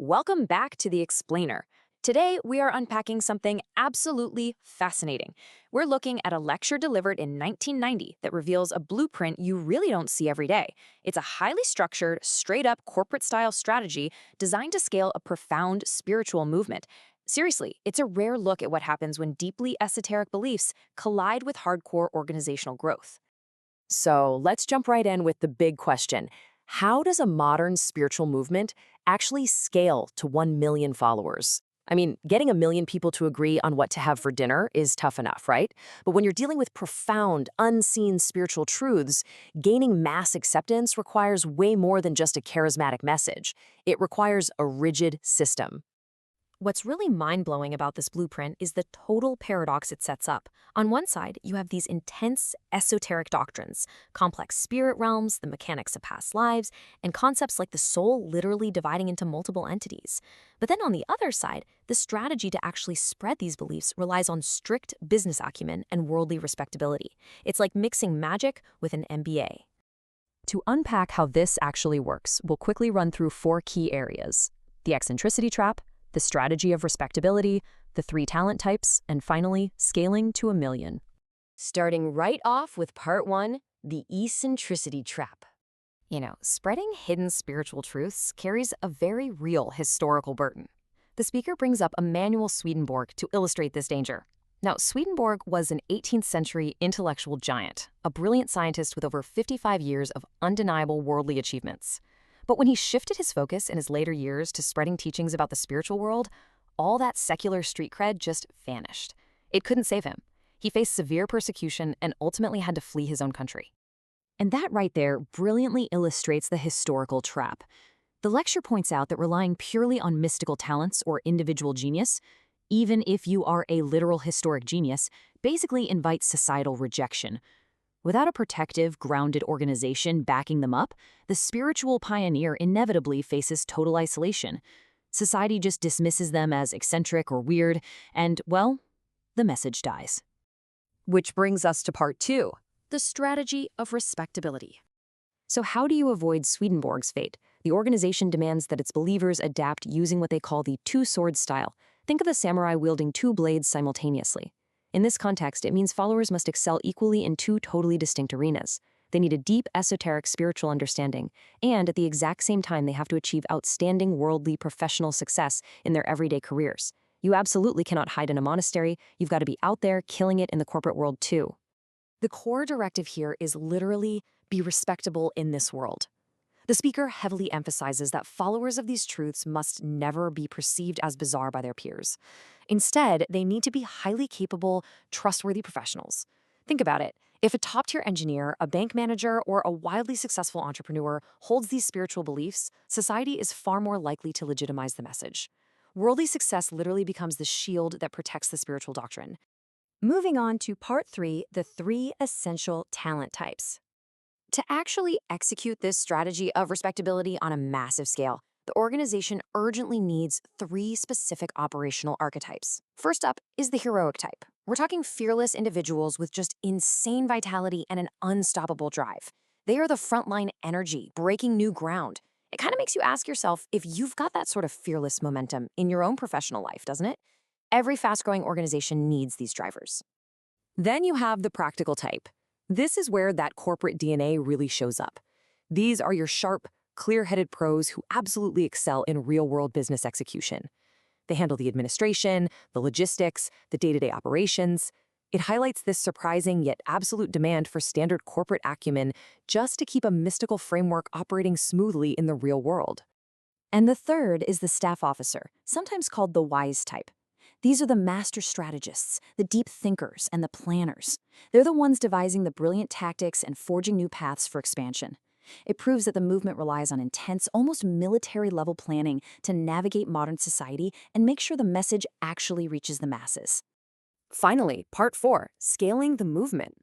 Welcome back to The Explainer. Today, we are unpacking something absolutely fascinating. We're looking at a lecture delivered in 1990 that reveals a blueprint you really don't see every day. It's a highly structured, straight-up corporate-style strategy designed to scale a profound spiritual movement. Seriously, it's a rare look at what happens when deeply esoteric beliefs collide with hardcore organizational growth. So let's jump right in with the big question. How does a modern spiritual movement actually scale to 1 million followers? I mean, getting 1 million people to agree on what to have for dinner is tough enough, right? But when you're dealing with profound, unseen spiritual truths, gaining mass acceptance requires way more than just a charismatic message. It requires a rigid system. What's really mind-blowing about this blueprint is the total paradox it sets up. On one side, you have these intense, esoteric doctrines, complex spirit realms, the mechanics of past lives, and concepts like the soul literally dividing into multiple entities. But then on the other side, the strategy to actually spread these beliefs relies on strict business acumen and worldly respectability. It's like mixing magic with an MBA. To unpack how this actually works, we'll quickly run through 4 key areas: the eccentricity trap, the strategy of respectability, the 3 talent types, and finally, scaling to 1 million. Starting right off with part 1, the eccentricity trap. Spreading hidden spiritual truths carries a very real historical burden. The speaker brings up Emanuel Swedenborg to illustrate this danger. Now, Swedenborg was an 18th century intellectual giant, a brilliant scientist with over 55 years of undeniable worldly achievements. But when he shifted his focus in his later years to spreading teachings about the spiritual world, all that secular street cred just vanished. It couldn't save him. He faced severe persecution and ultimately had to flee his own country. And that right there brilliantly illustrates the historical trap. The lecture points out that relying purely on mystical talents or individual genius, even if you are a literal historic genius, basically invites societal rejection. Without a protective, grounded organization backing them up, the spiritual pioneer inevitably faces total isolation. Society just dismisses them as eccentric or weird, and, well, the message dies. Which brings us to part 2, the strategy of respectability. So how do you avoid Swedenborg's fate? The organization demands that its believers adapt using what they call the two-sword style. Think of a samurai wielding 2 blades simultaneously. In this context, it means followers must excel equally in 2 totally distinct arenas. They need a deep, esoteric spiritual understanding, and at the exact same time, they have to achieve outstanding worldly professional success in their everyday careers. You absolutely cannot hide in a monastery. You've got to be out there killing it in the corporate world too. The core directive here is literally be respectable in this world. The speaker heavily emphasizes that followers of these truths must never be perceived as bizarre by their peers. Instead, they need to be highly capable, trustworthy professionals. Think about it. If a top-tier engineer, a bank manager, or a wildly successful entrepreneur holds these spiritual beliefs, society is far more likely to legitimize the message. Worldly success literally becomes the shield that protects the spiritual doctrine. Moving on to part 3, the 3 essential talent types. To actually execute this strategy of respectability on a massive scale, the organization urgently needs 3 specific operational archetypes. First up is the heroic type. We're talking fearless individuals with just insane vitality and an unstoppable drive. They are the frontline energy, breaking new ground. It kind of makes you ask yourself if you've got that sort of fearless momentum in your own professional life, doesn't it? Every fast-growing organization needs these drivers. Then you have the practical type. This is where that corporate DNA really shows up. These are your sharp, clear-headed pros who absolutely excel in real-world business execution. They handle the administration, the logistics, the day-to-day operations. It highlights this surprising yet absolute demand for standard corporate acumen just to keep a mystical framework operating smoothly in the real world. And the third is the staff officer, sometimes called the wise type. These are the master strategists, the deep thinkers, and the planners. They're the ones devising the brilliant tactics and forging new paths for expansion. It proves that the movement relies on intense, almost military-level planning to navigate modern society and make sure the message actually reaches the masses. Finally, part 4, scaling the movement.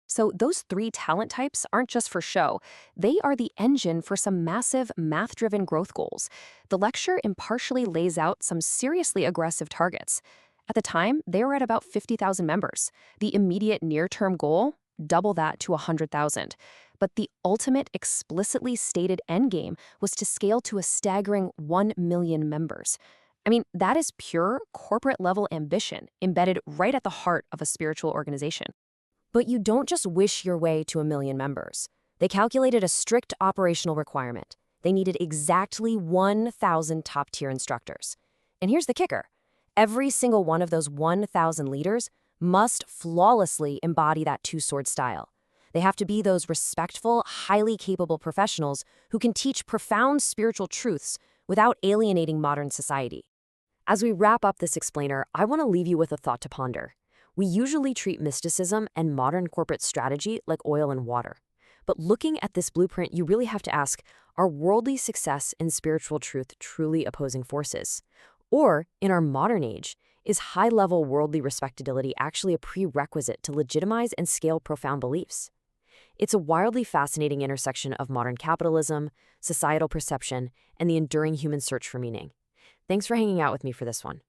So those 3 talent types aren't just for show. They are the engine for some massive math-driven growth goals. The lecture impartially lays out some seriously aggressive targets. At the time, they were at about 50,000 members. The immediate near-term goal? Double that to 100,000. But the ultimate explicitly stated endgame was to scale to a staggering 1 million members. I mean, that is pure corporate level ambition embedded right at the heart of a spiritual organization. But you don't just wish your way to 1 million members. They calculated a strict operational requirement. They needed exactly 1,000 top-tier instructors. And here's the kicker. Every single one of those 1,000 leaders must flawlessly embody that two-sword style. They have to be those respectful, highly capable professionals who can teach profound spiritual truths without alienating modern society. As we wrap up this explainer, I want to leave you with a thought to ponder. We usually treat mysticism and modern corporate strategy like oil and water. But looking at this blueprint, you really have to ask, are worldly success and spiritual truth truly opposing forces? Or, in our modern age, is high-level worldly respectability actually a prerequisite to legitimize and scale profound beliefs? It's a wildly fascinating intersection of modern capitalism, societal perception, and the enduring human search for meaning. Thanks for hanging out with me for this one.